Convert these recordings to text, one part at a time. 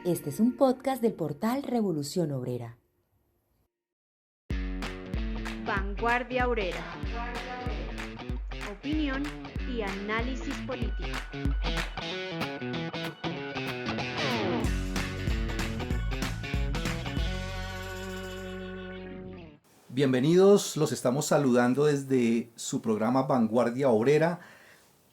Este es un podcast del portal Revolución Obrera. Vanguardia Obrera. Opinión y análisis político. Bienvenidos, los estamos saludando desde su programa Vanguardia Obrera.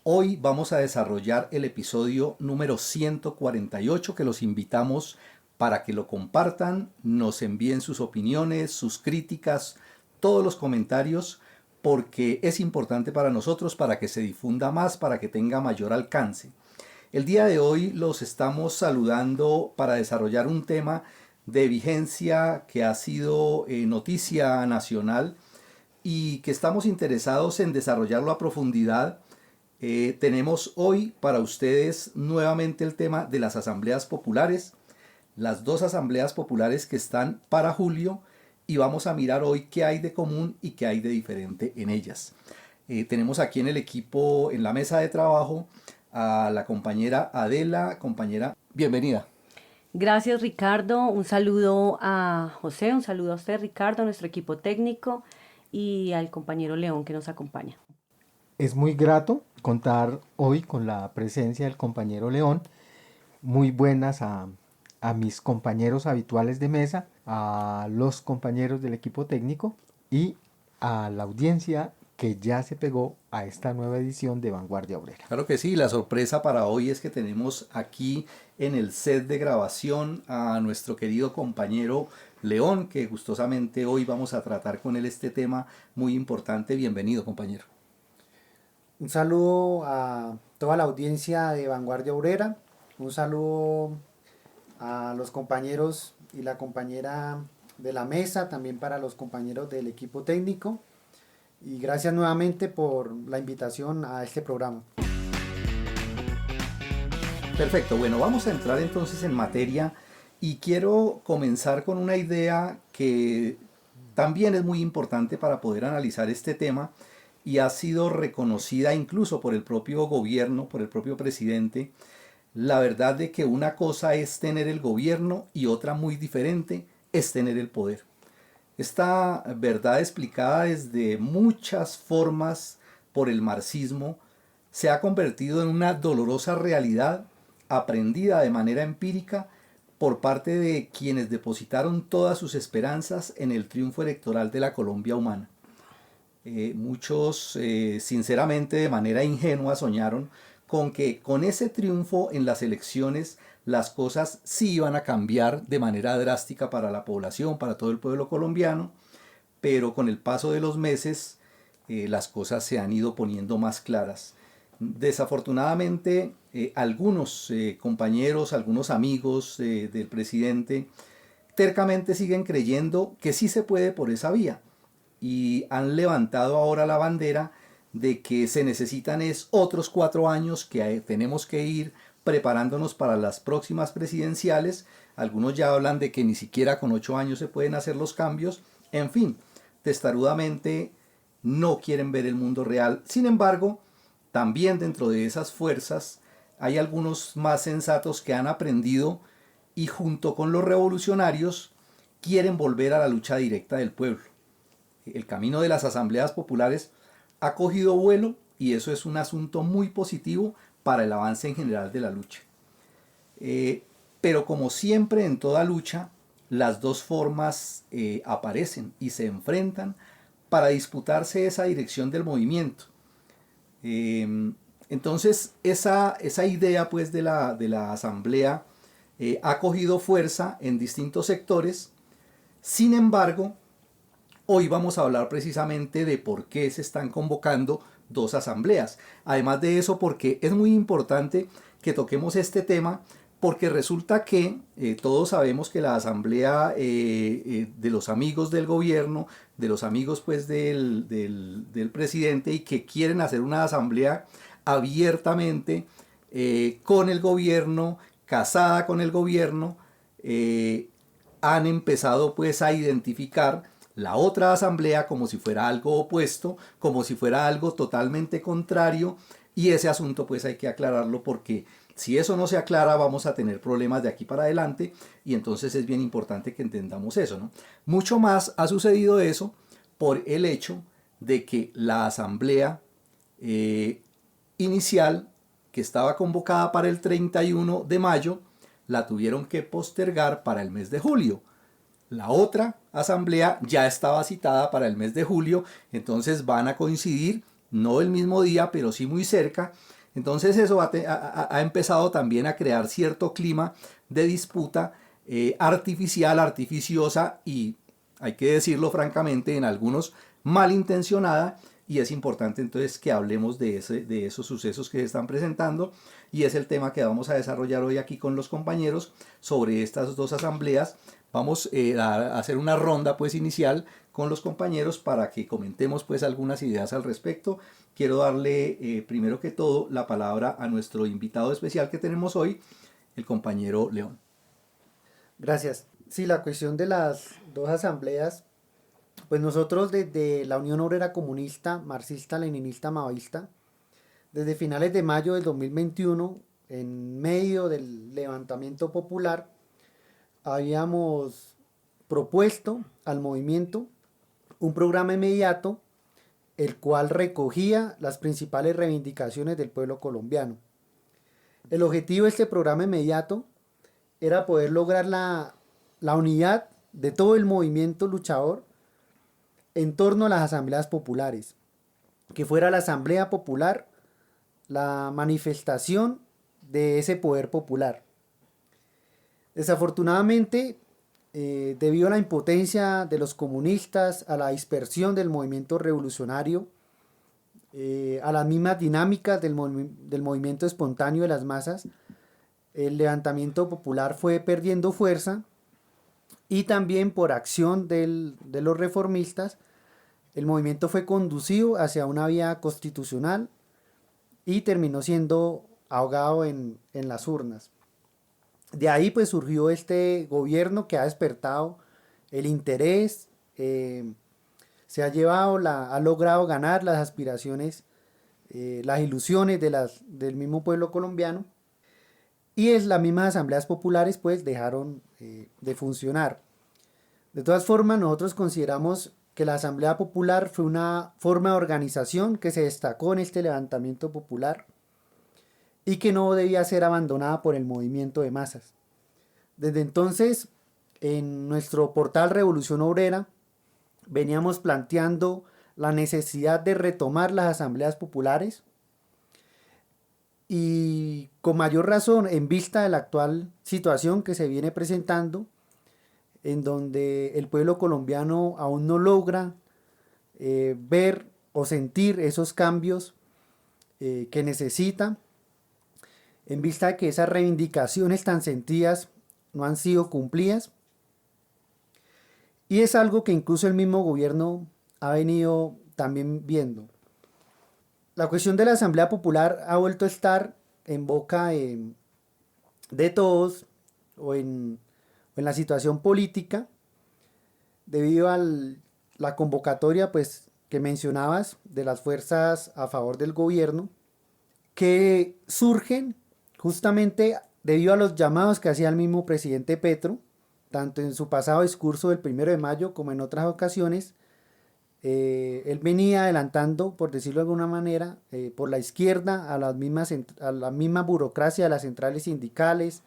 Hoy vamos a desarrollar el episodio número 148 que los invitamos para que lo compartan, nos envíen sus opiniones, sus críticas, todos los comentarios, porque es importante para nosotros, para que se difunda más, para que tenga mayor alcance. El día de hoy los estamos saludando para desarrollar un tema de vigencia que ha sido noticia nacional y que estamos interesados en desarrollarlo a profundidad. Tenemos hoy para ustedes nuevamente el tema de las asambleas populares, las dos asambleas populares que están para julio, y vamos a mirar hoy qué hay de común y qué hay de diferente en ellas. Tenemos aquí en el equipo, en la mesa de trabajo, a la compañera Adela. Compañera, bienvenida. Gracias, Ricardo. Un saludo a José, un saludo a usted, Ricardo, a nuestro equipo técnico y al compañero León que nos acompaña. Es muy grato contar hoy con la presencia del compañero León. Muy buenas a mis compañeros habituales de mesa, a los compañeros del equipo técnico y a la audiencia que ya se pegó a esta nueva edición de Vanguardia Obrera. Claro que sí, la sorpresa para hoy es que tenemos aquí en el set de grabación a nuestro querido compañero León, que gustosamente hoy vamos a tratar con él este tema muy importante. Bienvenido, compañero. Un saludo a toda la audiencia de Vanguardia Obrera, un saludo a los compañeros y la compañera de la mesa, también para los compañeros del equipo técnico, y gracias nuevamente por la invitación a este programa. Perfecto, bueno, vamos a entrar entonces en materia y quiero comenzar con una idea que también es muy importante para poder analizar este tema y ha sido reconocida incluso por el propio gobierno, por el propio presidente. La verdad de que una cosa es tener el gobierno y otra muy diferente es tener el poder. Esta verdad explicada desde muchas formas por el marxismo se ha convertido en una dolorosa realidad aprendida de manera empírica por parte de quienes depositaron todas sus esperanzas en el triunfo electoral de la Colombia humana. Muchos sinceramente de manera ingenua soñaron con que con ese triunfo en las elecciones las cosas sí iban a cambiar de manera drástica para la población, para todo el pueblo colombiano, pero con el paso de los meses las cosas se han ido poniendo más claras. Desafortunadamente algunos compañeros, algunos amigos del presidente tercamente siguen creyendo que sí se puede por esa vía y han levantado ahora la bandera de que se necesitan es otros 4 años que tenemos que ir preparándonos para las próximas presidenciales. Algunos ya hablan de que ni siquiera con 8 años se pueden hacer los cambios. En fin, testarudamente no quieren ver el mundo real. Sin embargo, también dentro de esas fuerzas hay algunos más sensatos que han aprendido y junto con los revolucionarios quieren volver a la lucha directa del pueblo. El camino de las asambleas populares ha cogido vuelo y eso es un asunto muy positivo para el avance en general de la lucha. Pero como siempre en toda lucha, las dos formas aparecen y se enfrentan para disputarse esa dirección del movimiento. Entonces esa idea pues de la asamblea ha cogido fuerza en distintos sectores. Sin embargo, hoy vamos a hablar precisamente de por qué se están convocando dos asambleas. Además de eso, porque es muy importante que toquemos este tema, porque resulta que todos sabemos que la asamblea de los amigos del gobierno, de los amigos pues del presidente, y que quieren hacer una asamblea abiertamente con el gobierno, casada con el gobierno, han empezado pues a identificar la otra asamblea como si fuera algo opuesto, como si fuera algo totalmente contrario, y ese asunto pues hay que aclararlo porque Si eso no se aclara, vamos a tener problemas de aquí para adelante, y entonces es bien importante que entendamos eso, ¿no? Mucho más ha sucedido eso por el hecho de que la asamblea inicial, que estaba convocada para el 31 de mayo, la tuvieron que postergar para el mes de julio. La otra asamblea ya estaba citada para el mes de julio, entonces van a coincidir, no el mismo día, pero sí muy cerca. Entonces eso ha empezado también a crear cierto clima de disputa artificial, artificiosa y, hay que decirlo francamente, en algunos malintencionada, y es importante entonces que hablemos de esos sucesos que se están presentando, y es el tema que vamos a desarrollar hoy aquí con los compañeros sobre estas dos asambleas. Vamos a hacer una ronda pues inicial con los compañeros para que comentemos pues algunas ideas al respecto. Quiero darle primero que todo la palabra a nuestro invitado especial que tenemos hoy, el compañero León. Gracias. Sí, la cuestión de las dos asambleas, pues nosotros desde la Unión Obrera Comunista, Marxista, Leninista, Maoísta, desde finales de mayo del 2021, en medio del levantamiento popular, habíamos propuesto al movimiento un programa inmediato, el cual recogía las principales reivindicaciones del pueblo colombiano. El objetivo de este programa inmediato era poder lograr la unidad de todo el movimiento luchador en torno a las asambleas populares, que fuera la asamblea popular la manifestación de ese poder popular. Desafortunadamente, debido a la impotencia de los comunistas, a la dispersión del movimiento revolucionario, a las mismas dinámicas del movimiento espontáneo de las masas, el levantamiento popular fue perdiendo fuerza, y también por acción de los reformistas, el movimiento fue conducido hacia una vía constitucional y terminó siendo ahogado en las urnas. De ahí pues surgió este gobierno que ha despertado el interés, se ha logrado ganar las aspiraciones, las ilusiones del mismo pueblo colombiano, y las mismas asambleas populares pues dejaron de funcionar. De todas formas, nosotros consideramos que la Asamblea Popular fue una forma de organización que se destacó en este levantamiento popular y que no debía ser abandonada por el movimiento de masas. Desde entonces, en nuestro portal Revolución Obrera, veníamos planteando la necesidad de retomar las asambleas populares, y con mayor razón en vista de la actual situación que se viene presentando, en donde el pueblo colombiano aún no logra ver o sentir esos cambios que necesita, en vista de que esas reivindicaciones tan sentidas no han sido cumplidas, y es algo que incluso el mismo gobierno ha venido también viendo. La cuestión de la Asamblea Popular ha vuelto a estar en boca de todos, o en la situación política, debido a la convocatoria pues, que mencionabas de las fuerzas a favor del gobierno, que surgen justamente debido a los llamados que hacía el mismo presidente Petro, tanto en su pasado discurso del 1 de mayo como en otras ocasiones. Él venía adelantando, por decirlo de alguna manera, por la izquierda a la misma burocracia de las centrales sindicales,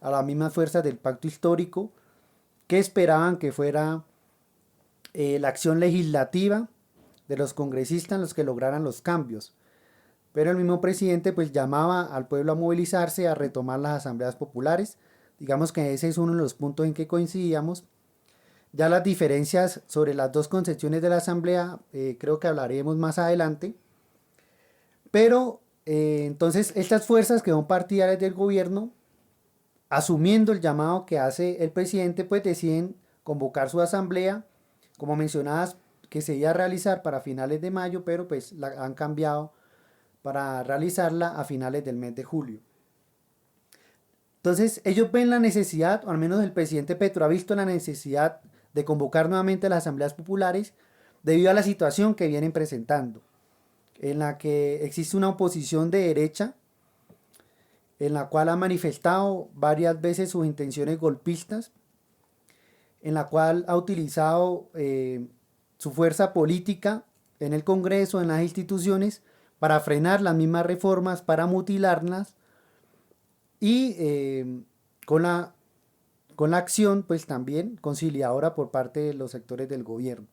a las mismas fuerzas del pacto histórico, que esperaban que fuera la acción legislativa de los congresistas los que lograran los cambios. Pero el mismo presidente pues llamaba al pueblo a movilizarse, a retomar las asambleas populares. Digamos que ese es uno de los puntos en que coincidíamos. Ya las diferencias sobre las dos concepciones de la asamblea creo que hablaremos más adelante. Pero entonces estas fuerzas que son partidarias del gobierno, asumiendo el llamado que hace el presidente, pues deciden convocar su asamblea, como mencionabas, que se iba a realizar para finales de mayo, pero pues la han cambiado para realizarla a finales del mes de julio. Entonces ellos ven la necesidad, o al menos el presidente Petro ha visto la necesidad de convocar nuevamente las asambleas populares debido a la situación que vienen presentando, en la que existe una oposición de derecha, en la cual ha manifestado varias veces sus intenciones golpistas, en la cual ha utilizado su fuerza política en el Congreso, en las instituciones, para frenar las mismas reformas, para mutilarlas y con la acción pues también conciliadora por parte de los sectores del gobierno.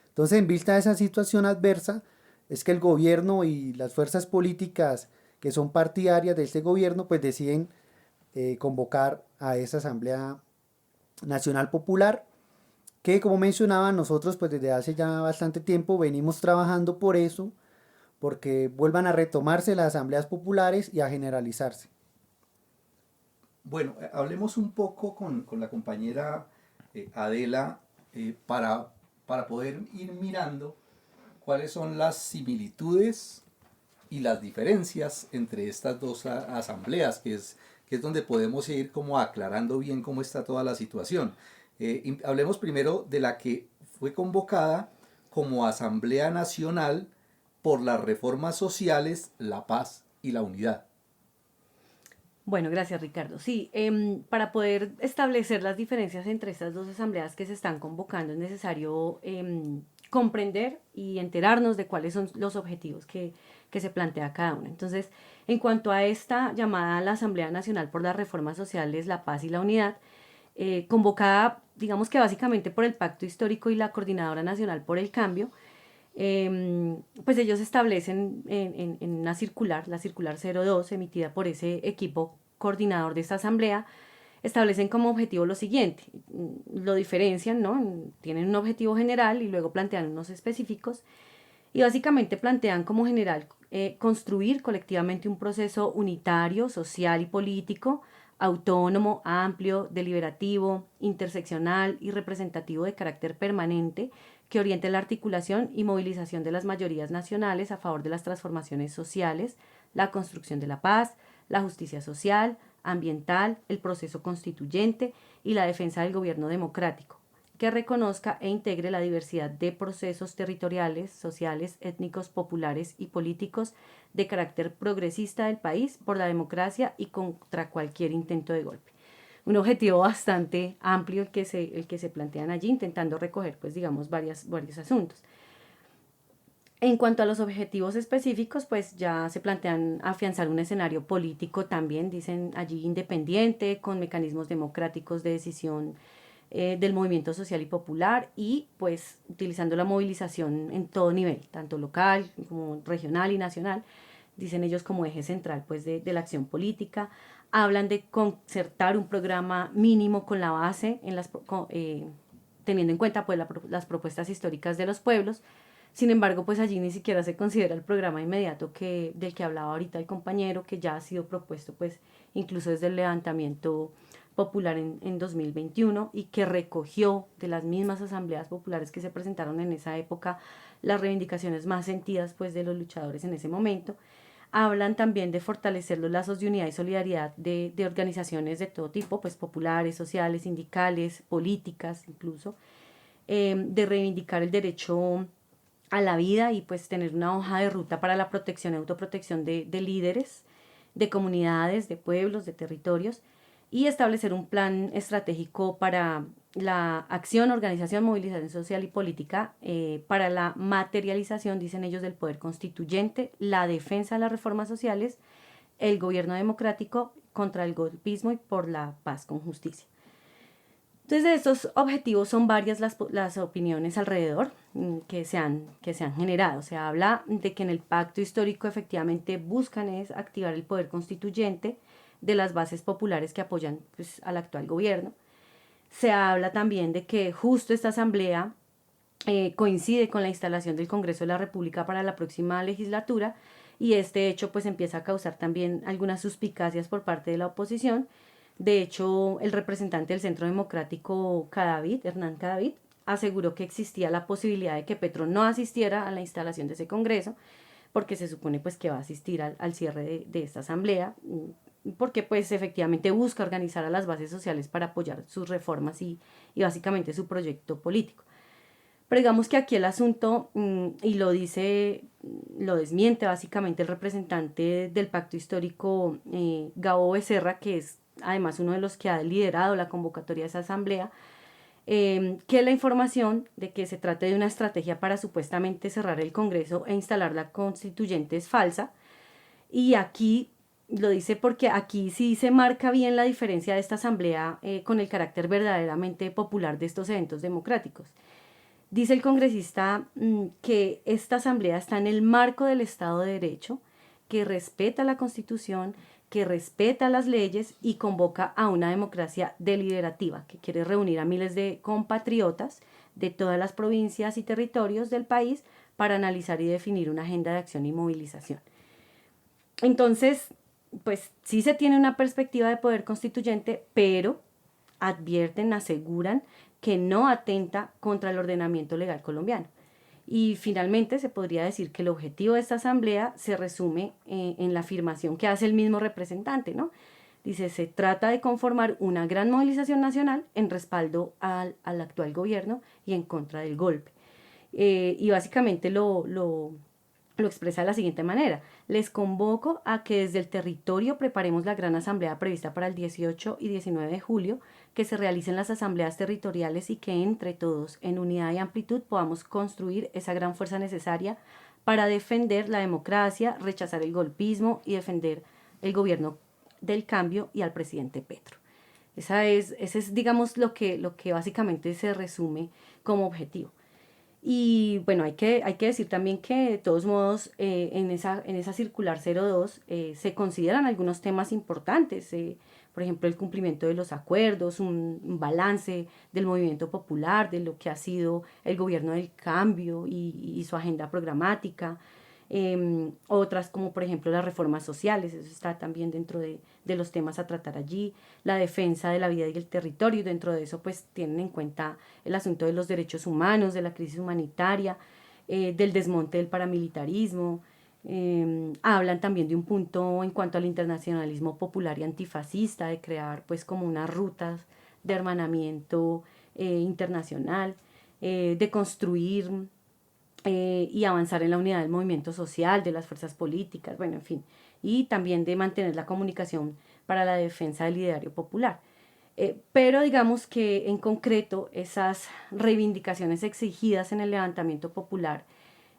Entonces, en vista de esa situación adversa, es que el gobierno y las fuerzas políticas que son partidarias de este gobierno pues deciden convocar a esa Asamblea Nacional Popular, que como mencionaba, nosotros pues desde hace ya bastante tiempo venimos trabajando por eso, porque vuelvan a retomarse las asambleas populares y a generalizarse. Bueno, hablemos un poco con la compañera Adela para poder ir mirando cuáles son las similitudes y las diferencias entre estas dos asambleas, que es donde podemos ir como aclarando bien cómo está toda la situación. Hablemos primero de la que fue convocada como Asamblea Nacional por las reformas sociales, la paz y la unidad. Bueno, gracias Ricardo. Sí, para poder establecer las diferencias entre estas dos asambleas que se están convocando es necesario comprender y enterarnos de cuáles son los objetivos que se plantea cada una. Entonces, en cuanto a esta llamada la Asamblea Nacional por las Reformas Sociales, la Paz y la Unidad, convocada, digamos que básicamente por el Pacto Histórico y la Coordinadora Nacional por el Cambio, pues ellos establecen en una circular, la circular 02, emitida por ese equipo coordinador de esta asamblea, establecen como objetivo lo siguiente, lo diferencian, ¿no? Tienen un objetivo general y luego plantean unos específicos y básicamente plantean como general construir colectivamente un proceso unitario, social y político, autónomo, amplio, deliberativo, interseccional y representativo de carácter permanente que oriente la articulación y movilización de las mayorías nacionales a favor de las transformaciones sociales, la construcción de la paz, la justicia social, ambiental, el proceso constituyente y la defensa del gobierno democrático, que reconozca e integre la diversidad de procesos territoriales, sociales, étnicos, populares y políticos de carácter progresista del país por la democracia y contra cualquier intento de golpe. Un objetivo bastante amplio el que se plantean allí, intentando recoger, pues digamos, varios asuntos. En cuanto a los objetivos específicos, pues ya se plantean afianzar un escenario político también, dicen allí, independiente, con mecanismos democráticos de decisión del movimiento social y popular y pues utilizando la movilización en todo nivel, tanto local como regional y nacional, dicen ellos como eje central pues de la acción política. Hablan de concertar un programa mínimo con la base, teniendo en cuenta pues las propuestas históricas de los pueblos. Sin embargo, pues allí ni siquiera se considera el programa inmediato del que hablaba ahorita el compañero, que ya ha sido propuesto pues incluso desde el levantamiento popular en 2021 y que recogió de las mismas asambleas populares que se presentaron en esa época las reivindicaciones más sentidas pues de los luchadores en ese momento. Hablan también de fortalecer los lazos de unidad y solidaridad de organizaciones de todo tipo, pues populares, sociales, sindicales, políticas incluso, de reivindicar el derecho a la vida y pues tener una hoja de ruta para la protección y autoprotección de líderes, de comunidades, de pueblos, de territorios y establecer un plan estratégico para la acción, organización, movilización social y política para la materialización, dicen ellos, del poder constituyente, la defensa de las reformas sociales, el gobierno democrático contra el golpismo y por la paz con justicia. Entonces, de estos objetivos son varias las opiniones alrededor que se han generado. Se habla de que en el pacto histórico efectivamente buscan es activar el poder constituyente de las bases populares que apoyan pues, al actual gobierno. Se habla también de que justo esta asamblea coincide con la instalación del Congreso de la República para la próxima legislatura y este hecho pues empieza a causar también algunas suspicacias por parte de la oposición. De hecho, el representante del Centro Democrático Hernán Cadavid, aseguró que existía la posibilidad de que Petro no asistiera a la instalación de ese Congreso, porque se supone pues que va a asistir al cierre de esta asamblea, porque pues efectivamente busca organizar a las bases sociales para apoyar sus reformas y básicamente su proyecto político. Pero digamos que aquí el asunto, y lo desmiente básicamente el representante del Pacto Histórico, Gabo Becerra, que es además uno de los que ha liderado la convocatoria de esa asamblea, que la información de que se trate de una estrategia para supuestamente cerrar el Congreso e instalar la constituyente es falsa. Y aquí lo dice porque aquí sí se marca bien la diferencia de esta asamblea con el carácter verdaderamente popular de estos eventos democráticos. Dice el congresista que esta asamblea está en el marco del Estado de Derecho, que respeta la Constitución, que respeta las leyes y convoca a una democracia deliberativa, que quiere reunir a miles de compatriotas de todas las provincias y territorios del país para analizar y definir una agenda de acción y movilización. Entonces, pues sí se tiene una perspectiva de poder constituyente, pero advierten, aseguran que no atenta contra el ordenamiento legal colombiano. Y finalmente se podría decir que el objetivo de esta asamblea se resume en la afirmación que hace el mismo representante, ¿no? Dice, se trata de conformar una gran movilización nacional en respaldo al actual gobierno y en contra del golpe. Y básicamente lo expresa de la siguiente manera: les convoco a que desde el territorio preparemos la gran asamblea prevista para el 18 y 19 de julio, que se realicen las asambleas territoriales y que entre todos, en unidad y amplitud, podamos construir esa gran fuerza necesaria para defender la democracia, rechazar el golpismo y defender el gobierno del cambio y al presidente Petro. Ese es, digamos, lo que básicamente se resume como objetivo. Y bueno, hay que decir también que de todos modos en esa circular 02 se consideran algunos temas importantes, por ejemplo el cumplimiento de los acuerdos, un balance del movimiento popular, de lo que ha sido el gobierno del cambio y su agenda programática, otras como por ejemplo las reformas sociales, eso está también dentro de los temas a tratar allí, la defensa de la vida y el territorio, y dentro de eso pues tienen en cuenta el asunto de los derechos humanos, de la crisis humanitaria, del desmonte del paramilitarismo, hablan también de un punto en cuanto al internacionalismo popular y antifascista, de crear pues como unas rutas de hermanamiento internacional, de construir y avanzar en la unidad del movimiento social, de las fuerzas políticas, bueno, en fin, y también de mantener la comunicación para la defensa del ideario popular. Pero digamos que en concreto esas reivindicaciones exigidas en el levantamiento popular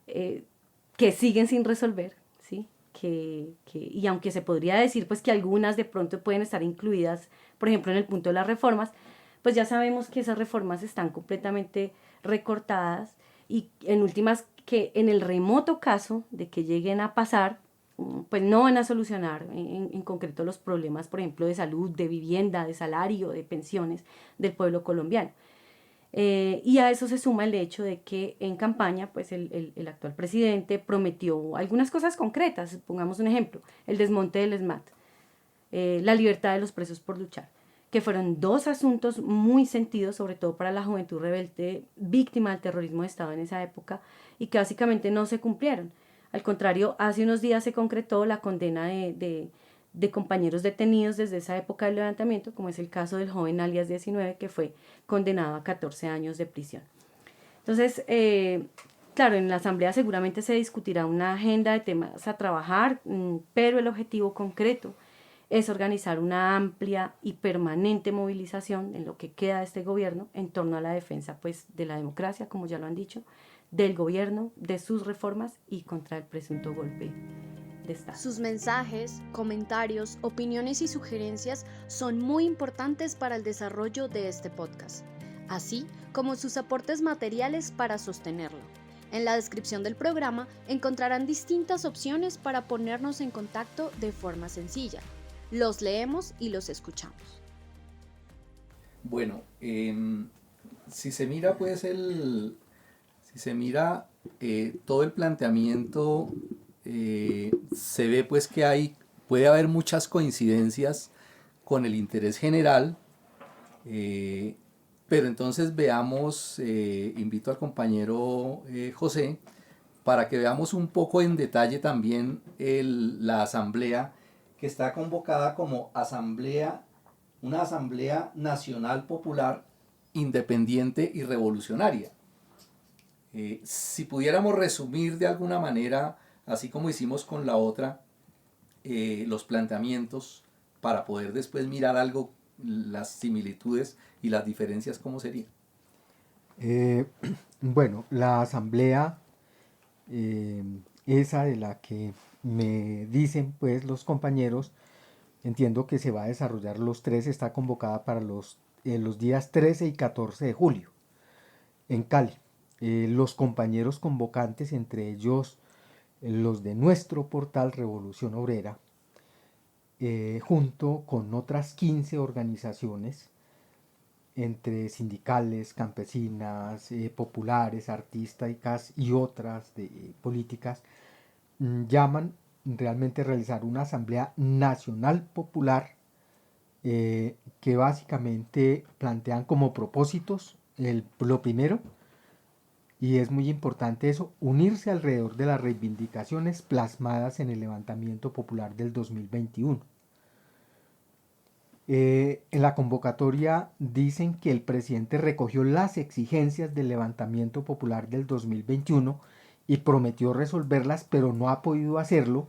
que siguen sin resolver, ¿sí? Y aunque se podría decir pues que algunas de pronto pueden estar incluidas, por ejemplo, en el punto de las reformas, pues ya sabemos que esas reformas están completamente recortadas y en últimas que en el remoto caso de que lleguen a pasar, pues no van a solucionar en concreto los problemas, por ejemplo, de salud, de vivienda, de salario, de pensiones del pueblo colombiano. Y a eso se suma el hecho de que en campaña, pues el actual presidente prometió algunas cosas concretas, pongamos un ejemplo, el desmonte del ESMAD, la libertad de los presos por luchar, que fueron dos asuntos muy sentidos, sobre todo para la juventud rebelde víctima del terrorismo de Estado en esa época, y que básicamente no se cumplieron. Al contrario, hace unos días se concretó la condena de compañeros detenidos desde esa época del levantamiento, como es el caso del joven alias 19, que fue condenado a 14 años de prisión. Entonces, claro, en la asamblea seguramente se discutirá una agenda de temas a trabajar, pero el objetivo concreto es organizar una amplia y permanente movilización en lo que queda de este gobierno en torno a la defensa pues, de la democracia, como ya lo han dicho, del gobierno, de sus reformas y contra el presunto golpe de Estado. Sus mensajes, comentarios, opiniones y sugerencias son muy importantes para el desarrollo de este podcast, así como sus aportes materiales para sostenerlo. En la descripción del programa encontrarán distintas opciones para ponernos en contacto de forma sencilla. Los leemos y los escuchamos. Bueno, si se mira pues todo el planteamiento, se ve pues que puede haber muchas coincidencias con el interés general, pero entonces veamos, invito al compañero José para que veamos un poco en detalle también la asamblea que está convocada como una asamblea nacional popular independiente y revolucionaria. Si pudiéramos resumir de alguna manera, así como hicimos con la otra, los planteamientos para poder después mirar algo, las similitudes y las diferencias, ¿cómo sería? Bueno, la asamblea, esa de la que me dicen pues los compañeros, entiendo que se va a desarrollar los tres, está convocada para los días 13 y 14 de julio en Cali. Los compañeros convocantes, entre ellos los de nuestro portal Revolución Obrera, junto con otras 15 organizaciones, entre sindicales, campesinas, populares, artísticas y otras políticas, llaman realmente a realizar una asamblea nacional popular, que básicamente plantean como propósitos lo primero, y es muy importante eso, unirse alrededor de las reivindicaciones plasmadas en el levantamiento popular del 2021. En la convocatoria dicen que el presidente recogió las exigencias del levantamiento popular del 2021 y prometió resolverlas, pero no ha podido hacerlo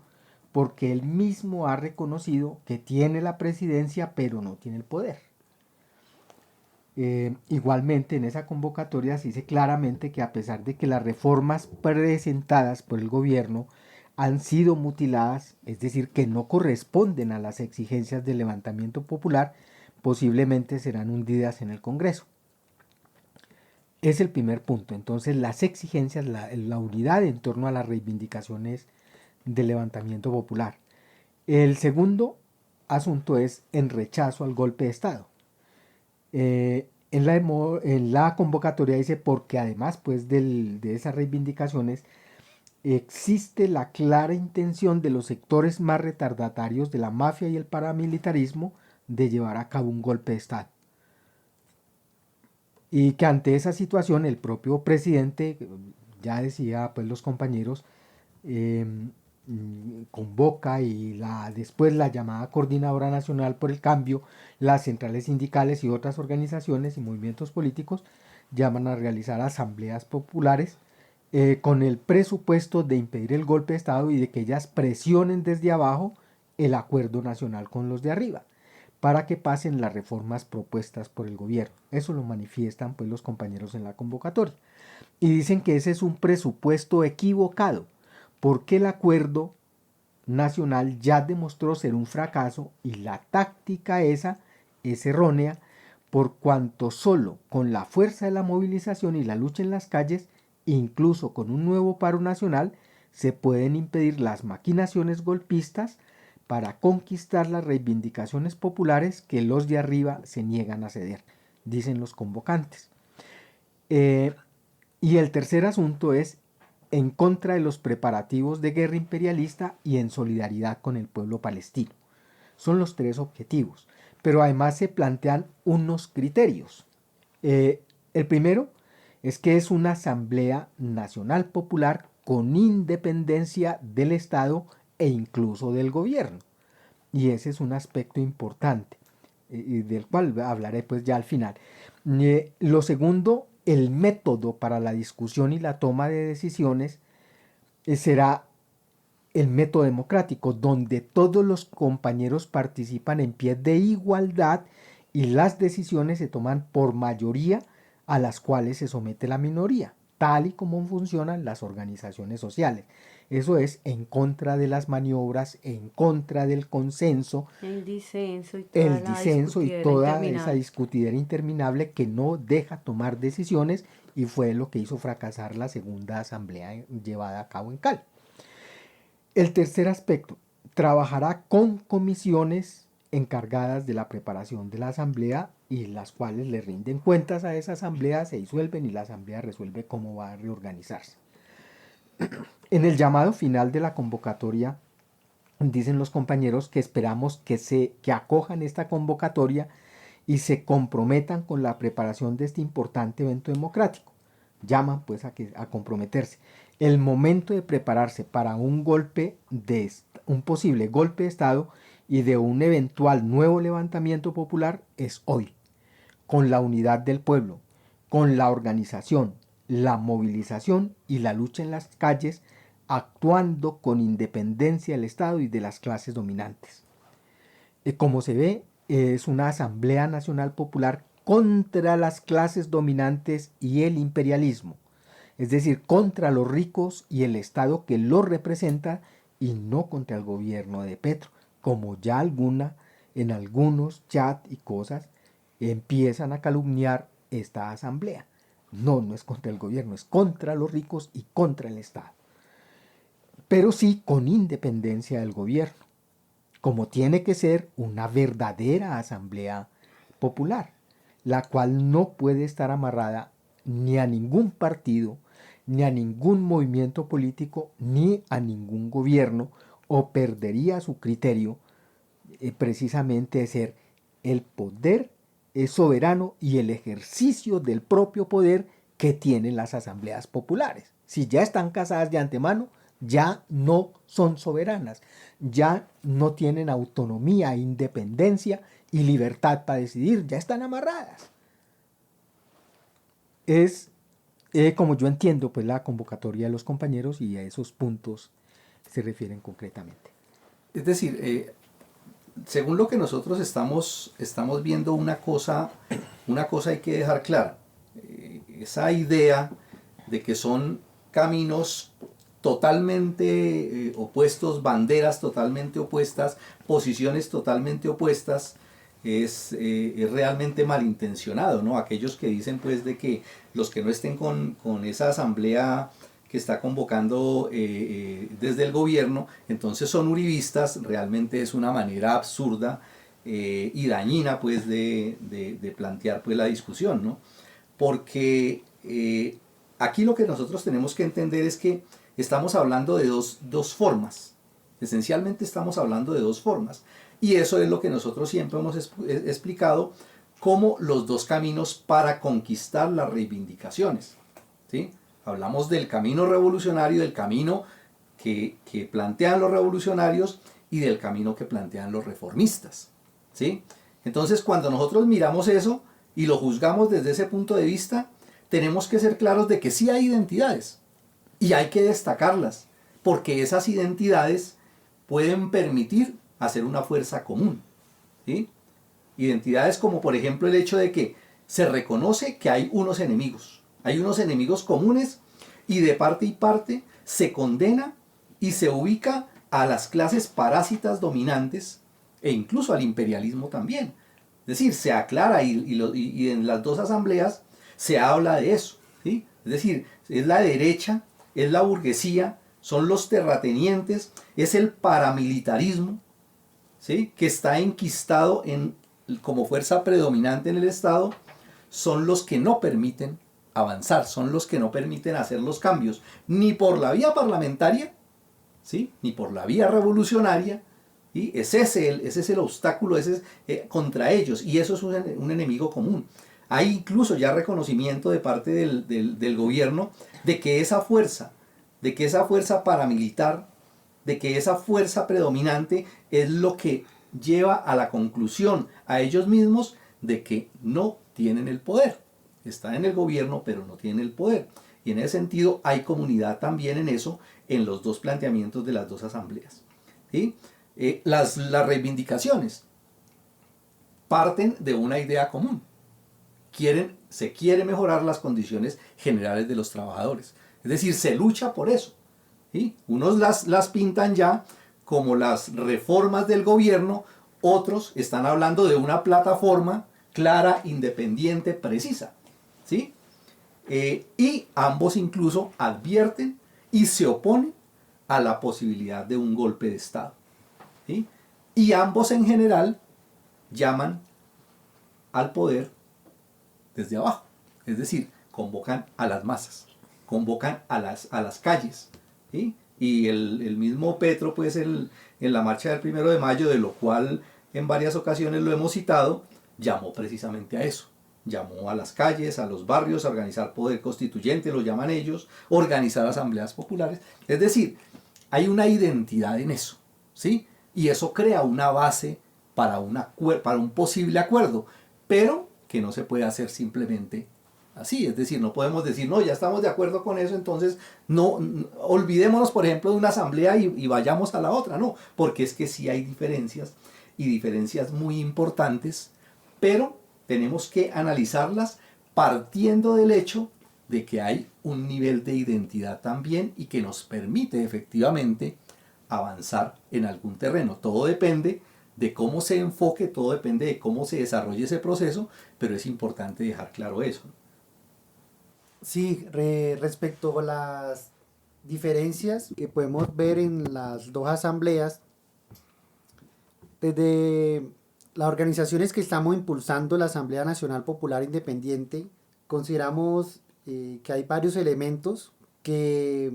porque él mismo ha reconocido que tiene la presidencia, pero no tiene el poder. Igualmente en esa convocatoria se dice claramente que a pesar de que las reformas presentadas por el gobierno han sido mutiladas, es decir, que no corresponden a las exigencias del levantamiento popular, posiblemente serán hundidas en el Congreso. Es el primer punto. Entonces las exigencias, la unidad en torno a las reivindicaciones del levantamiento popular. El segundo asunto es en rechazo al golpe de Estado. En la convocatoria dice, porque además pues, de esas reivindicaciones existe la clara intención de los sectores más retardatarios de la mafia y el paramilitarismo de llevar a cabo un golpe de Estado. Y que ante esa situación el propio presidente, ya decía pues los compañeros, convoca y después la llamada Coordinadora Nacional por el Cambio, las centrales sindicales y otras organizaciones y movimientos políticos llaman a realizar asambleas populares con el presupuesto de impedir el golpe de Estado y de que ellas presionen desde abajo el acuerdo nacional con los de arriba para que pasen las reformas propuestas por el gobierno. Eso lo manifiestan pues los compañeros en la convocatoria y dicen que ese es un presupuesto equivocado porque el acuerdo nacional ya demostró ser un fracaso y la táctica esa es errónea por cuanto solo con la fuerza de la movilización y la lucha en las calles, incluso con un nuevo paro nacional, se pueden impedir las maquinaciones golpistas para conquistar las reivindicaciones populares que los de arriba se niegan a ceder, dicen los convocantes. Y el tercer asunto es en contra de los preparativos de guerra imperialista y en solidaridad con el pueblo palestino. Son los tres objetivos, pero además se plantean unos criterios. El primero es que es una asamblea nacional popular con independencia del Estado e incluso del gobierno. Y ese es un aspecto importante, del cual hablaré pues ya al final. Lo segundo, el método para la discusión y la toma de decisiones será el método democrático, donde todos los compañeros participan en pie de igualdad y las decisiones se toman por mayoría a las cuales se somete la minoría, tal y como funcionan las organizaciones sociales. Eso es en contra de las maniobras, en contra del consenso, el disenso y toda esa discutidera interminable que no deja tomar decisiones y fue lo que hizo fracasar la segunda asamblea llevada a cabo en Cali. El tercer aspecto, trabajará con comisiones encargadas de la preparación de la asamblea y las cuales le rinden cuentas a esa asamblea, se disuelven y la asamblea resuelve cómo va a reorganizarse. En el llamado final de la convocatoria dicen los compañeros que esperamos que acojan esta convocatoria y se comprometan con la preparación de este importante evento democrático. Llaman pues a comprometerse. El momento de prepararse para un posible golpe de Estado y de un eventual nuevo levantamiento popular es hoy, con la unidad del pueblo, con la organización, la movilización y la lucha en las calles, actuando con independencia del Estado y de las clases dominantes. Como se ve, es una Asamblea Nacional Popular contra las clases dominantes y el imperialismo, es decir, contra los ricos y el Estado que los representa, y no contra el gobierno de Petro, como ya en algunos chats y cosas empiezan a calumniar esta asamblea. No, no es contra el gobierno, es contra los ricos y contra el Estado. Pero sí con independencia del gobierno, como tiene que ser una verdadera asamblea popular, la cual no puede estar amarrada ni a ningún partido, ni a ningún movimiento político, ni a ningún gobierno, o perdería su criterio precisamente de ser el poder soberano y el ejercicio del propio poder que tienen las asambleas populares. Si ya están casadas de antemano, ya no son soberanas, ya no tienen autonomía, independencia y libertad para decidir, ya están amarradas. Es como yo entiendo pues la convocatoria de los compañeros, y a esos puntos se refieren concretamente. Es decir, según lo que nosotros estamos viendo, una cosa hay que dejar clara. Esa idea de que son caminos totalmente opuestos, banderas totalmente opuestas, posiciones totalmente opuestas, es realmente malintencionado, ¿no? Aquellos que dicen pues de que los que no estén con esa asamblea que está convocando desde el gobierno, entonces son uribistas, realmente es una manera absurda y dañina pues de plantear pues la discusión, ¿no? Porque aquí lo que nosotros tenemos que entender es que estamos hablando de dos formas, esencialmente estamos hablando de dos formas, y eso es lo que nosotros siempre hemos explicado como los dos caminos para conquistar las reivindicaciones, ¿sí? Hablamos del camino revolucionario, del camino que plantean los revolucionarios y del camino que plantean los reformistas, ¿sí? Entonces, cuando nosotros miramos eso y lo juzgamos desde ese punto de vista, tenemos que ser claros de que sí hay identidades y hay que destacarlas, porque esas identidades pueden permitir hacer una fuerza común, ¿sí? Identidades como por ejemplo el hecho de que se reconoce que hay unos enemigos comunes, y de parte y parte se condena y se ubica a las clases parásitas dominantes e incluso al imperialismo también. Es decir, se aclara y en las dos asambleas se habla de eso, ¿sí? Es decir, es la derecha, es la burguesía, son los terratenientes, es el paramilitarismo, ¿sí? Que está enquistado como fuerza predominante en el Estado, son los que no permiten avanzar, son los que no permiten hacer los cambios, ni por la vía parlamentaria, ¿sí? Ni por la vía revolucionaria, ¿sí? Ese es el obstáculo, contra ellos, y eso es un enemigo común. Hay incluso ya reconocimiento de parte del gobierno de que esa fuerza paramilitar, de que esa fuerza predominante es lo que lleva a la conclusión a ellos mismos de que no tienen el poder. Están en el gobierno, pero no tienen el poder. Y en ese sentido hay comunidad también en eso, en los dos planteamientos de las dos asambleas, ¿sí? Las reivindicaciones parten de una idea común. Se quiere mejorar las condiciones generales de los trabajadores. Es decir, se lucha por eso, ¿sí? Unos las pintan ya como las reformas del gobierno, otros están hablando de una plataforma clara, independiente, precisa, ¿sí? Y ambos incluso advierten y se oponen a la posibilidad de un golpe de Estado, ¿sí? Y ambos en general llaman al poder desde abajo, es decir, convocan a las masas, convocan a las calles, ¿sí? Y el mismo Petro, pues en la marcha del 1 de mayo, de lo cual en varias ocasiones lo hemos citado, llamó precisamente a eso. Llamó a las calles, a los barrios, a organizar poder constituyente, lo llaman ellos, organizar asambleas populares. Es decir, hay una identidad en eso, ¿sí? Y eso crea una base para un posible acuerdo, pero que no se puede hacer simplemente así, es decir, no podemos decir, no, ya estamos de acuerdo con eso, entonces olvidémonos, por ejemplo, de una asamblea y vayamos a la otra, no, porque es que sí hay diferencias y diferencias muy importantes, pero tenemos que analizarlas partiendo del hecho de que hay un nivel de identidad también y que nos permite efectivamente avanzar en algún terreno. Todo depende de cómo se enfoque, todo depende de cómo se desarrolle ese proceso, pero es importante dejar claro eso. Sí, respecto a las diferencias que podemos ver en las dos asambleas, desde las organizaciones que estamos impulsando la Asamblea Nacional Popular Independiente, consideramos que hay varios elementos que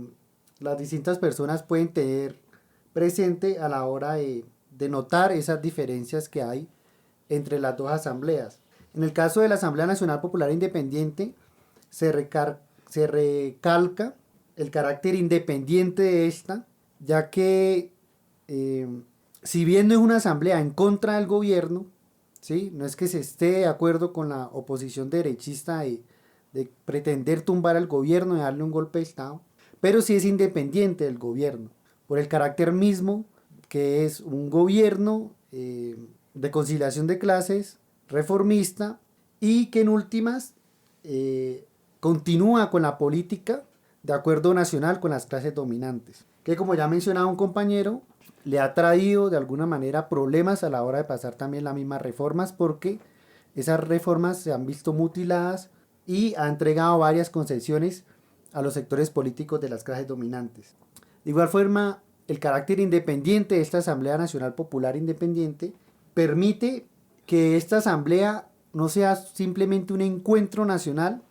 las distintas personas pueden tener presente a la hora de notar esas diferencias que hay entre las dos asambleas. En el caso de la Asamblea Nacional Popular Independiente, se recalca el carácter independiente de esta, ya que si bien no es una asamblea en contra del gobierno, ¿sí? No es que se esté de acuerdo con la oposición derechista de pretender tumbar al gobierno y darle un golpe de Estado, pero sí es independiente del gobierno, por el carácter mismo que es un gobierno de conciliación de clases, reformista, y que en últimas continúa con la política de acuerdo nacional con las clases dominantes, que como ya mencionaba un compañero, le ha traído de alguna manera problemas a la hora de pasar también las mismas reformas, porque esas reformas se han visto mutiladas y ha entregado varias concesiones a los sectores políticos de las clases dominantes. De igual forma, el carácter independiente de esta Asamblea Nacional Popular Independiente permite que esta asamblea no sea simplemente un encuentro nacional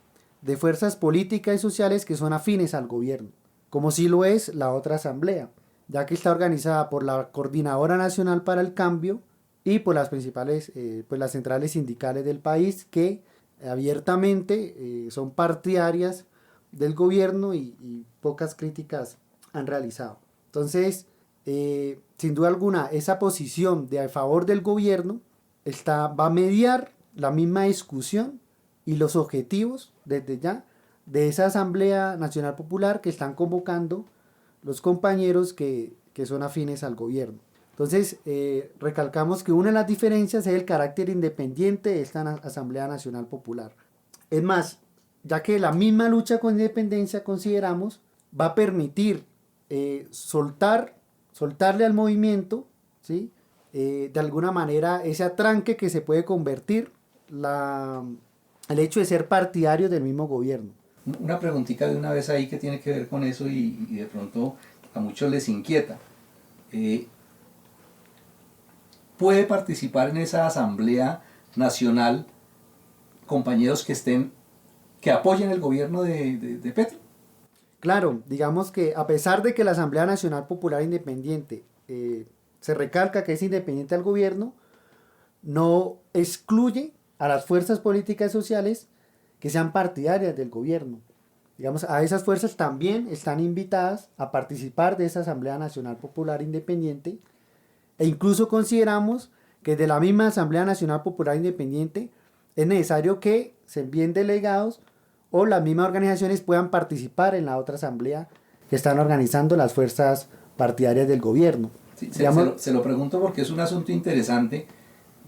de fuerzas políticas y sociales que son afines al gobierno, como sí lo es la otra asamblea, ya que está organizada por la Coordinadora Nacional para el Cambio y por las principales, pues las centrales sindicales del país, que abiertamente son partidarias del gobierno y pocas críticas han realizado. Entonces, sin duda alguna, esa posición de a favor del gobierno va a mediar la misma discusión y los objetivos desde ya de esa Asamblea Nacional Popular que están convocando los compañeros que son afines al gobierno. Entonces, recalcamos que una de las diferencias es el carácter independiente de esta Asamblea Nacional Popular. Es más, ya que la misma lucha con independencia, consideramos, va a permitir soltarle al movimiento, ¿sí? De alguna manera ese atranque que se puede convertir el hecho de ser partidario del mismo gobierno. Una preguntita de una vez ahí que tiene que ver con eso y de pronto a muchos les inquieta. ¿Puede participar en esa Asamblea Nacional compañeros que apoyen el gobierno de Petro? Claro, digamos que a pesar de que la Asamblea Nacional Popular Independiente se recalca que es independiente al gobierno, no excluye a las fuerzas políticas y sociales que sean partidarias del gobierno. Digamos, a esas fuerzas también están invitadas a participar de esa Asamblea Nacional Popular Independiente, e incluso consideramos que de la misma Asamblea Nacional Popular Independiente es necesario que se envíen delegados o las mismas organizaciones puedan participar en la otra asamblea que están organizando las fuerzas partidarias del gobierno. Sí, se lo pregunto porque es un asunto interesante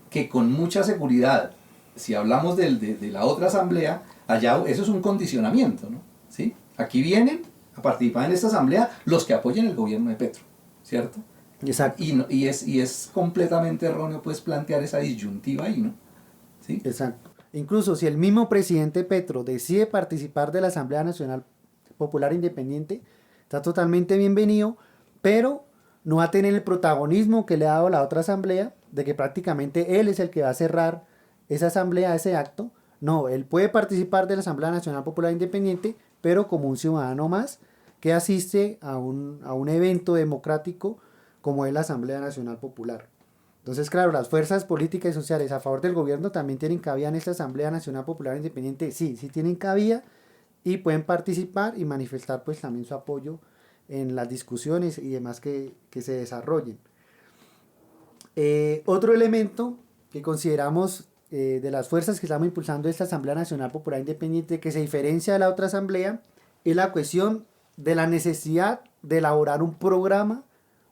que con mucha seguridad, si hablamos de la otra asamblea, allá eso es un condicionamiento, ¿no? ¿Sí? Aquí vienen a participar en esta asamblea los que apoyen el gobierno de Petro, ¿cierto? Exacto. Y es completamente erróneo pues plantear esa disyuntiva ahí, ¿no? ¿Sí? Exacto. Incluso si el mismo presidente Petro decide participar de la Asamblea Nacional Popular Independiente, está totalmente bienvenido, pero no va a tener el protagonismo que le ha dado la otra asamblea, de que prácticamente él es el que va a cerrar esa asamblea, ese acto. No, él puede participar de la Asamblea Nacional Popular Independiente, pero como un ciudadano más que asiste a un evento democrático como es la Asamblea Nacional Popular. Entonces, claro, las fuerzas políticas y sociales a favor del gobierno también tienen cabida en esta Asamblea Nacional Popular Independiente. Sí tienen cabida y pueden participar y manifestar pues también su apoyo en las discusiones y demás que se desarrollen. Otro elemento que consideramos de las fuerzas que estamos impulsando esta Asamblea Nacional Popular Independiente, que se diferencia de la otra asamblea, es la cuestión de la necesidad de elaborar un programa,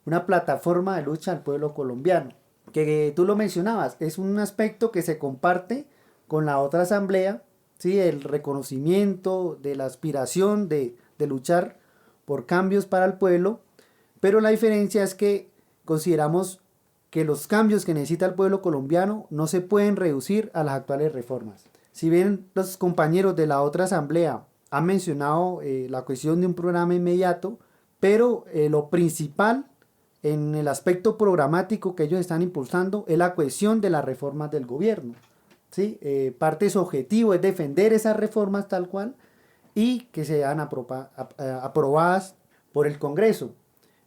una plataforma de lucha al pueblo colombiano, que tú lo mencionabas, es un aspecto que se comparte con la otra asamblea, ¿sí? El reconocimiento de la aspiración de luchar por cambios para el pueblo, pero la diferencia es que consideramos que los cambios que necesita el pueblo colombiano no se pueden reducir a las actuales reformas. Si bien los compañeros de la otra asamblea han mencionado la cuestión de un programa inmediato, pero lo principal en el aspecto programático que ellos están impulsando es la cuestión de las reformas del gobierno, ¿sí? Parte de su objetivo es defender esas reformas tal cual y que sean aprobadas por el Congreso.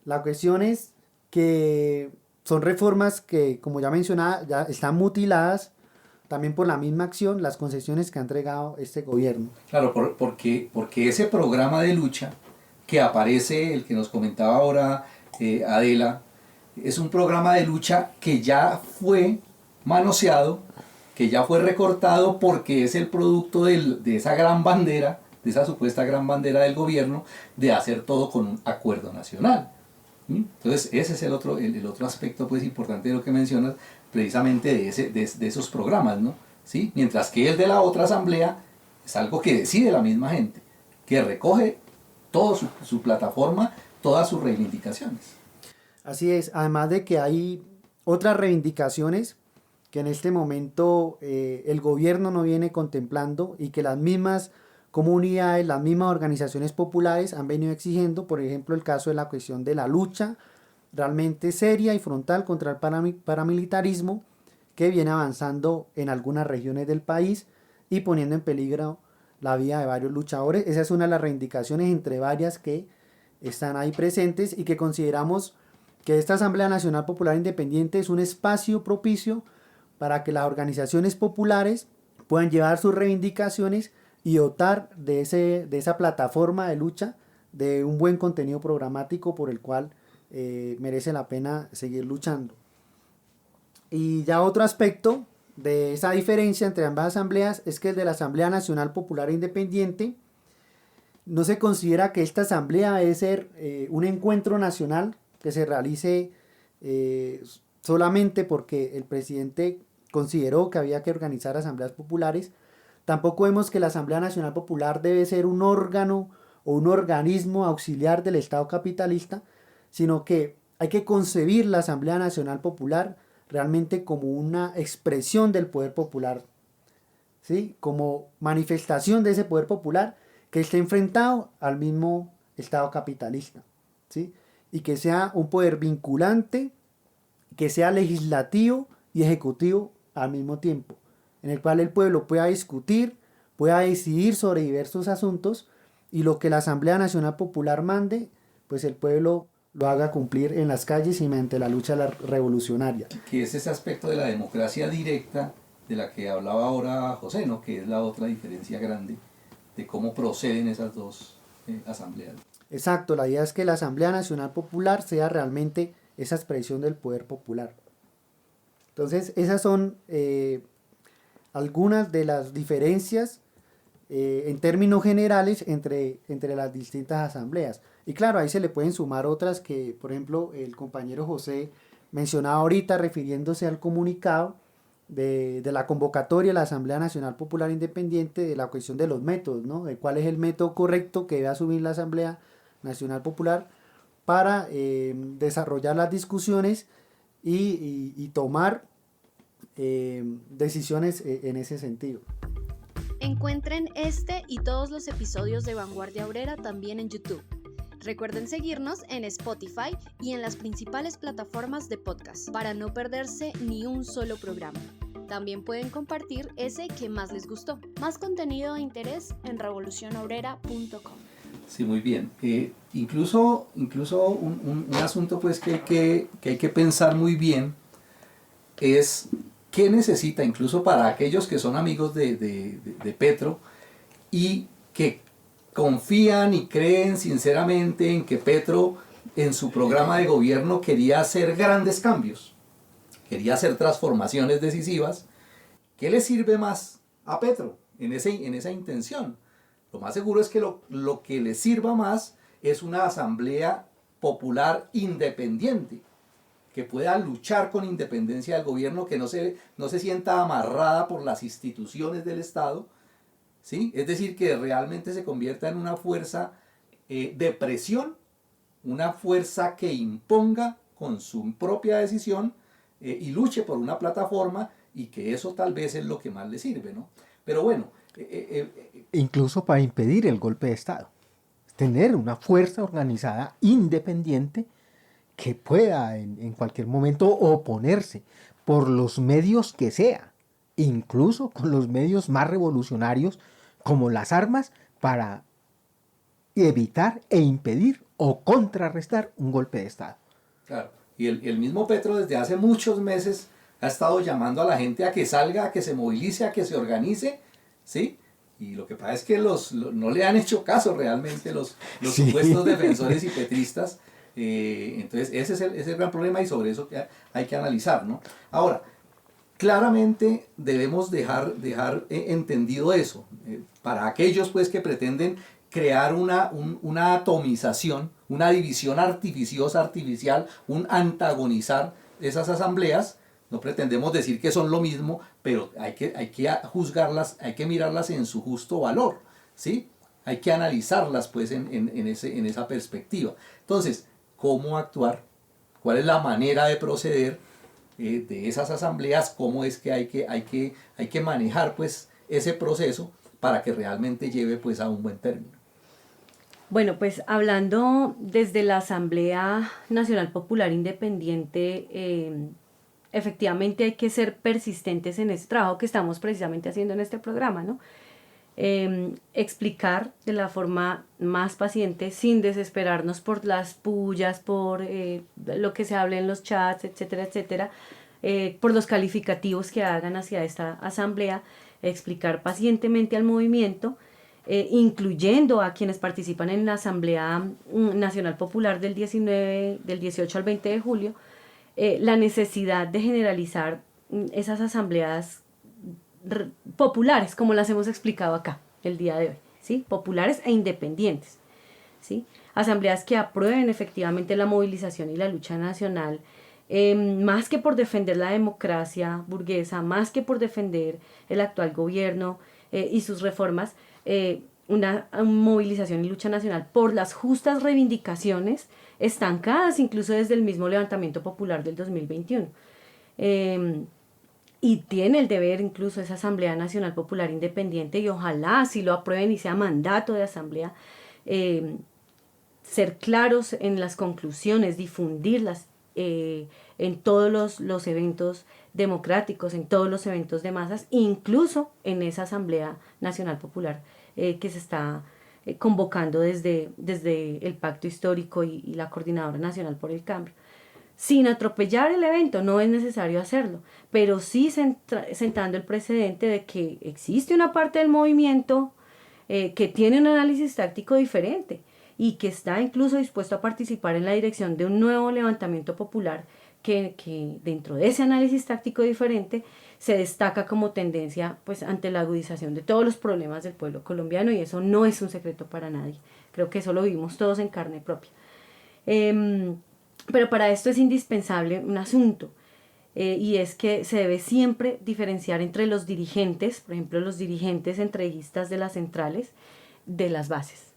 La cuestión es que son reformas que, como ya mencionaba, ya están mutiladas también por la misma acción, las concesiones que ha entregado este gobierno. Claro, porque ese programa de lucha que aparece, el que nos comentaba ahora Adela, es un programa de lucha que ya fue manoseado, que ya fue recortado porque es el producto de esa gran bandera, de esa supuesta gran bandera del gobierno, de hacer todo con un acuerdo nacional. Entonces ese es el otro aspecto pues importante de lo que mencionas, precisamente de esos programas, ¿no? ¿Sí? Mientras que el de la otra asamblea es algo que decide la misma gente, que recoge toda su plataforma, todas sus reivindicaciones. Así es, además de que hay otras reivindicaciones que en este momento el gobierno no viene contemplando y que las mismas comunidades, las mismas organizaciones populares han venido exigiendo, por ejemplo el caso de la cuestión de la lucha realmente seria y frontal contra el paramilitarismo que viene avanzando en algunas regiones del país y poniendo en peligro la vida de varios luchadores. Esa es una de las reivindicaciones entre varias que están ahí presentes y que consideramos que esta Asamblea Nacional Popular Independiente es un espacio propicio para que las organizaciones populares puedan llevar sus reivindicaciones y dotar de esa plataforma de lucha de un buen contenido programático por el cual merece la pena seguir luchando. Y ya otro aspecto de esa diferencia entre ambas asambleas es que el de la Asamblea Nacional Popular Independiente no se considera que esta asamblea debe ser un encuentro nacional que se realice solamente porque el presidente consideró que había que organizar asambleas populares. Tampoco vemos que la Asamblea Nacional Popular debe ser un órgano o un organismo auxiliar del Estado capitalista, sino que hay que concebir la Asamblea Nacional Popular realmente como una expresión del poder popular, ¿sí? Como manifestación de ese poder popular que esté enfrentado al mismo Estado capitalista, ¿sí? Y que sea un poder vinculante, que sea legislativo y ejecutivo al mismo tiempo, en el cual el pueblo pueda discutir, pueda decidir sobre diversos asuntos y lo que la Asamblea Nacional Popular mande, pues el pueblo lo haga cumplir en las calles y mediante la lucha revolucionaria. Que es ese aspecto de la democracia directa de la que hablaba ahora José, ¿no? Que es la otra diferencia grande de cómo proceden esas dos asambleas. Exacto, la idea es que la Asamblea Nacional Popular sea realmente esa expresión del poder popular. Entonces, esas son algunas de las diferencias en términos generales entre las distintas asambleas. Y claro, ahí se le pueden sumar otras que, por ejemplo, el compañero José mencionaba ahorita refiriéndose al comunicado de la convocatoria de la Asamblea Nacional Popular Independiente, de la cuestión de los métodos, ¿no? De cuál es el método correcto que debe asumir la Asamblea Nacional Popular para desarrollar las discusiones y tomar decisiones en ese sentido. Encuentren este y todos los episodios de Vanguardia Obrera también en YouTube. Recuerden seguirnos en Spotify y en las principales plataformas de podcast para no perderse ni un solo programa. También pueden compartir ese que más les gustó. Más contenido de interés en revolucionobrera.com. Sí, muy bien. Incluso un asunto pues que hay que pensar muy bien es qué necesita, incluso para aquellos que son amigos de Petro y que confían y creen sinceramente en que Petro en su programa de gobierno quería hacer grandes cambios, quería hacer transformaciones decisivas, ¿qué le sirve más a Petro en esa intención? Lo más seguro es que lo que le sirva más es una asamblea popular independiente, que pueda luchar con independencia del gobierno, que no se sienta amarrada por las instituciones del Estado, ¿sí? Es decir, que realmente se convierta en una fuerza de presión, una fuerza que imponga con su propia decisión y luche por una plataforma, y que eso tal vez es lo que más le sirve, ¿no? Pero bueno. Incluso para impedir el golpe de Estado. Tener una fuerza organizada independiente que pueda en cualquier momento oponerse por los medios que sea, incluso con los medios más revolucionarios como las armas, para evitar e impedir o contrarrestar un golpe de Estado. Claro, y el mismo Petro desde hace muchos meses ha estado llamando a la gente a que salga, a que se movilice, a que se organice, ¿sí? Y lo que pasa es que no le han hecho caso realmente los Sí. supuestos defensores y petristas. Entonces ese es el gran problema, y sobre eso hay que analizar, ¿no? Ahora, claramente debemos dejar entendido eso, para aquellos pues que pretenden crear una atomización, una división artificial, un antagonizar esas asambleas. No pretendemos decir que son lo mismo, pero hay que juzgarlas, hay que mirarlas en su justo valor, ¿sí? Hay que analizarlas pues en esa perspectiva. Entonces, ¿cómo actuar? ¿Cuál es la manera de proceder de esas asambleas? ¿Cómo es que hay que manejar pues ese proceso para que realmente lleve pues a un buen término? Bueno, pues hablando desde la Asamblea Nacional Popular Independiente, efectivamente hay que ser persistentes en ese trabajo que estamos precisamente haciendo en este programa, ¿no? Explicar de la forma más paciente, sin desesperarnos por las pullas, por lo que se hable en los chats, etcétera, etcétera, por los calificativos que hagan hacia esta asamblea, explicar pacientemente al movimiento, incluyendo a quienes participan en la Asamblea Nacional Popular del 18 al 20 de julio, la necesidad de generalizar esas asambleas populares, como las hemos explicado acá el día de hoy, ¿sí? Populares e independientes, ¿sí? Asambleas que aprueben efectivamente la movilización y la lucha nacional, más que por defender la democracia burguesa, más que por defender el actual gobierno y sus reformas, una movilización y lucha nacional por las justas reivindicaciones estancadas incluso desde el mismo levantamiento popular del 2021. Y tiene el deber incluso esa Asamblea Nacional Popular Independiente, y ojalá si lo aprueben y sea mandato de asamblea, ser claros en las conclusiones, difundirlas en todos los eventos democráticos, en todos los eventos de masas, incluso en esa Asamblea Nacional Popular que se está convocando desde el Pacto Histórico y la Coordinadora Nacional por el Cambio. Sin atropellar el evento, no es necesario hacerlo, pero sí sentando el precedente de que existe una parte del movimiento que tiene un análisis táctico diferente y que está incluso dispuesto a participar en la dirección de un nuevo levantamiento popular que dentro de ese análisis táctico diferente se destaca como tendencia pues ante la agudización de todos los problemas del pueblo colombiano, y eso no es un secreto para nadie. Creo que eso lo vivimos todos en carne propia. Pero para esto es indispensable un asunto, y es que se debe siempre diferenciar entre los dirigentes, por ejemplo los dirigentes entreguistas de las centrales, de las bases.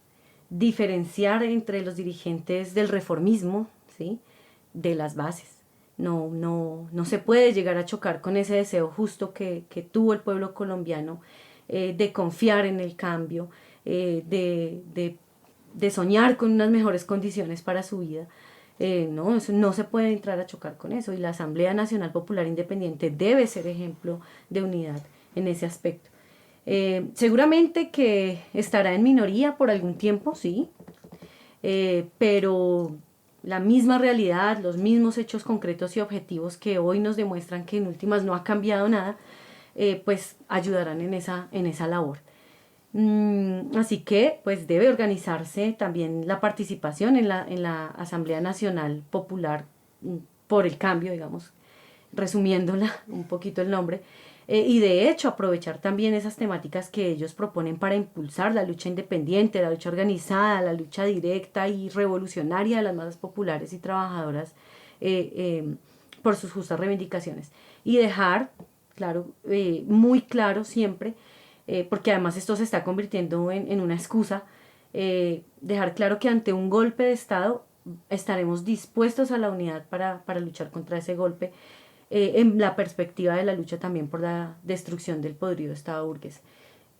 Diferenciar entre los dirigentes del reformismo, ¿sí?, de las bases. No se puede llegar a chocar con ese deseo justo que tuvo el pueblo colombiano de confiar en el cambio, de soñar con unas mejores condiciones para su vida. No se puede entrar a chocar con eso, y la Asamblea Nacional Popular Independiente debe ser ejemplo de unidad en ese aspecto. Seguramente que estará en minoría por algún tiempo, sí, pero la misma realidad, los mismos hechos concretos y objetivos que hoy nos demuestran que en últimas no ha cambiado nada, pues ayudarán en esa labor. Así que pues debe organizarse también la participación en la Asamblea Nacional Popular por el Cambio, digamos, resumiéndola un poquito el nombre, y de hecho aprovechar también esas temáticas que ellos proponen para impulsar la lucha independiente, la lucha organizada, la lucha directa y revolucionaria de las masas populares y trabajadoras por sus justas reivindicaciones. Y dejar, claro, muy claro siempre, porque además esto se está convirtiendo en una excusa, dejar claro que ante un golpe de Estado estaremos dispuestos a la unidad para luchar contra ese golpe, en la perspectiva de la lucha también por la destrucción del podrido Estado burgués.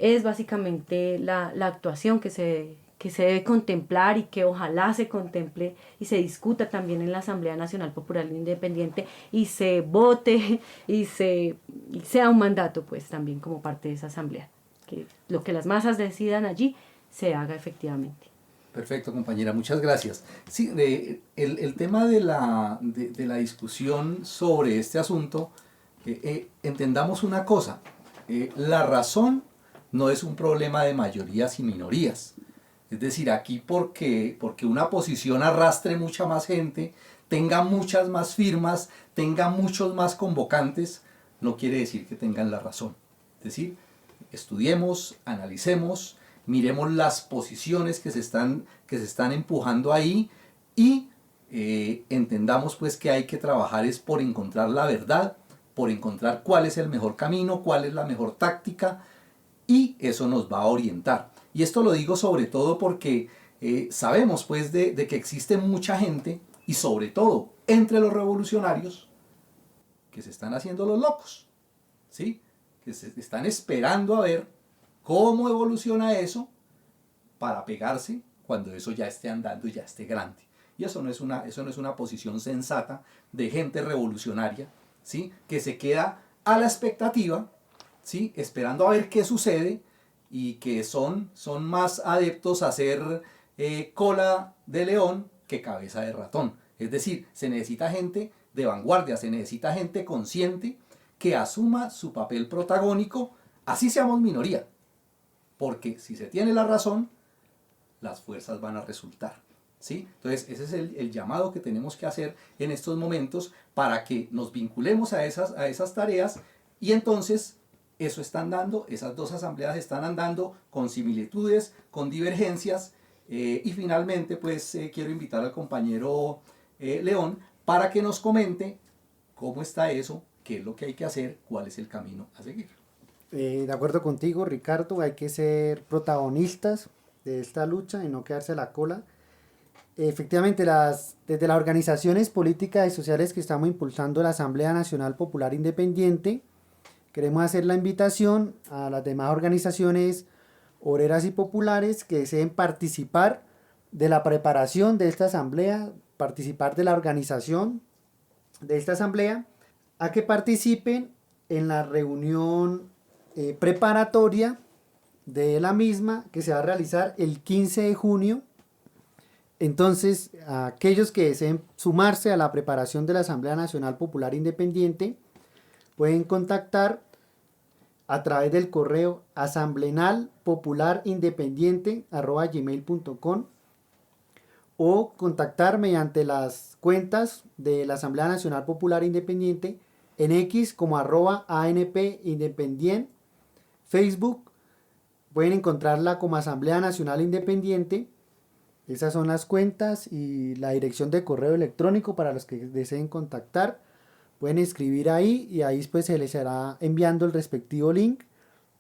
Es básicamente la actuación que se debe contemplar y que ojalá se contemple y se discuta también en la Asamblea Nacional Popular Independiente y se vote y sea un mandato pues también como parte de esa asamblea, que lo que las masas decidan allí se haga efectivamente. Perfecto, compañera, muchas gracias. Sí, el tema de la discusión sobre este asunto, entendamos una cosa, la razón no es un problema de mayorías y minorías. Es decir, aquí porque una posición arrastre mucha más gente, tenga muchas más firmas, tenga muchos más convocantes, no quiere decir que tengan la razón. Es decir, estudiemos, analicemos, miremos las posiciones que se están empujando ahí y entendamos pues que hay que trabajar es por encontrar la verdad, por encontrar cuál es el mejor camino, cuál es la mejor táctica, y eso nos va a orientar. Y esto lo digo sobre todo porque sabemos pues de que existe mucha gente, y sobre todo entre los revolucionarios, que se están haciendo los locos, ¿sí? Que se están esperando a ver cómo evoluciona eso para pegarse cuando eso ya esté andando y ya esté grande. Y eso no es una posición sensata de gente revolucionaria, ¿sí? Que se queda a la expectativa, ¿sí? Esperando a ver qué sucede, y que son más adeptos a hacer cola de león que cabeza de ratón. Es decir, se necesita gente de vanguardia, se necesita gente consciente que asuma su papel protagónico, así seamos minoría. Porque si se tiene la razón, las fuerzas van a resultar, ¿sí? Entonces ese es el llamado que tenemos que hacer en estos momentos para que nos vinculemos a esas tareas, y entonces eso están dando, esas dos asambleas están andando con similitudes, con divergencias, y finalmente pues quiero invitar al compañero León para que nos comente cómo está eso, qué es lo que hay que hacer, cuál es el camino a seguir. De acuerdo contigo, Ricardo, hay que ser protagonistas de esta lucha y no quedarse a la cola. Efectivamente, desde las organizaciones políticas y sociales que estamos impulsando la Asamblea Nacional Popular Independiente, queremos hacer la invitación a las demás organizaciones obreras y populares que deseen participar de la preparación de esta asamblea, participar de la organización de esta asamblea, a que participen en la reunión preparatoria de la misma, que se va a realizar el 15 de junio. Entonces, aquellos que deseen sumarse a la preparación de la Asamblea Nacional Popular Independiente pueden contactar a través del correo asamblenalpopularindependiente@gmail.com o contactar mediante las cuentas de la Asamblea Nacional Popular Independiente en X como @ANP Facebook pueden encontrarla como Asamblea Nacional Independiente. Esas son las cuentas y la dirección de correo electrónico para los que deseen contactar. Pueden escribir ahí y ahí pues se les estará enviando el respectivo link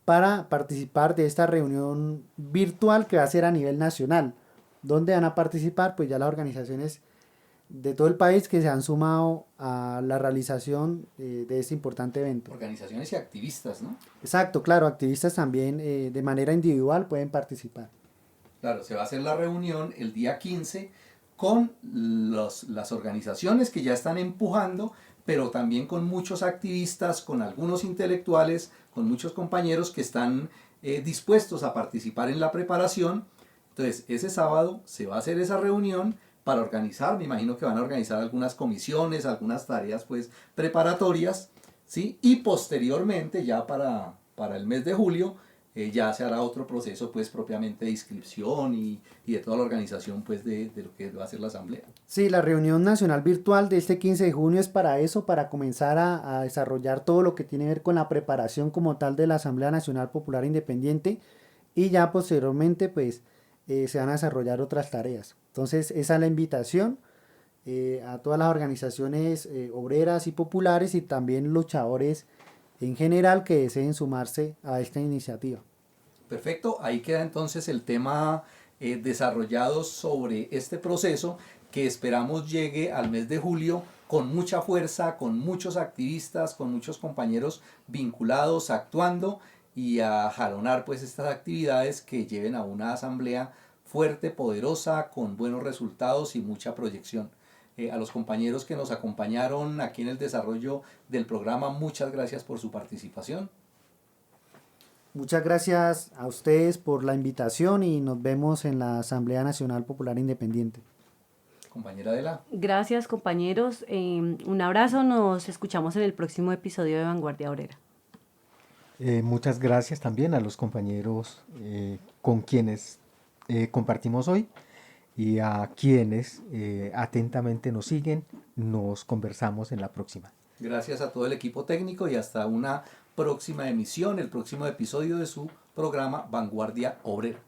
para participar de esta reunión virtual que va a ser a nivel nacional, donde van a participar pues ya las organizaciones de todo el país que se han sumado a la realización de este importante evento. Organizaciones y activistas, ¿no? Exacto, claro, activistas también de manera individual pueden participar. Claro, se va a hacer la reunión el día 15 con las organizaciones que ya están empujando, pero también con muchos activistas, con algunos intelectuales, con muchos compañeros que están dispuestos a participar en la preparación. Entonces, ese sábado se va a hacer esa reunión para organizar, me imagino que van a organizar algunas comisiones, algunas tareas pues preparatorias, ¿sí? Y posteriormente, ya para el mes de julio, ya se hará otro proceso pues propiamente de inscripción y de toda la organización pues de lo que va a ser la asamblea. Sí, la reunión nacional virtual de este 15 de junio es para eso, para comenzar a desarrollar todo lo que tiene que ver con la preparación como tal de la Asamblea Nacional Popular Independiente, y ya posteriormente pues se van a desarrollar otras tareas. Entonces esa es la invitación a todas las organizaciones obreras y populares y también luchadores en general que deseen sumarse a esta iniciativa. Perfecto, ahí queda entonces el tema desarrollado sobre este proceso que esperamos llegue al mes de julio con mucha fuerza, con muchos activistas, con muchos compañeros vinculados, actuando y a jalonar pues estas actividades que lleven a una asamblea fuerte, poderosa, con buenos resultados y mucha proyección. A los compañeros que nos acompañaron aquí en el desarrollo del programa, muchas gracias por su participación. Muchas gracias a ustedes por la invitación y nos vemos en la Asamblea Nacional Popular Independiente. Compañera Adela. Gracias, compañeros. Un abrazo. Nos escuchamos en el próximo episodio de Vanguardia Obrera. Muchas gracias también a los compañeros con quienes compartimos hoy y a quienes atentamente nos siguen. Nos conversamos en la próxima. Gracias a todo el equipo técnico y hasta una próxima emisión, el próximo episodio de su programa Vanguardia Obrera.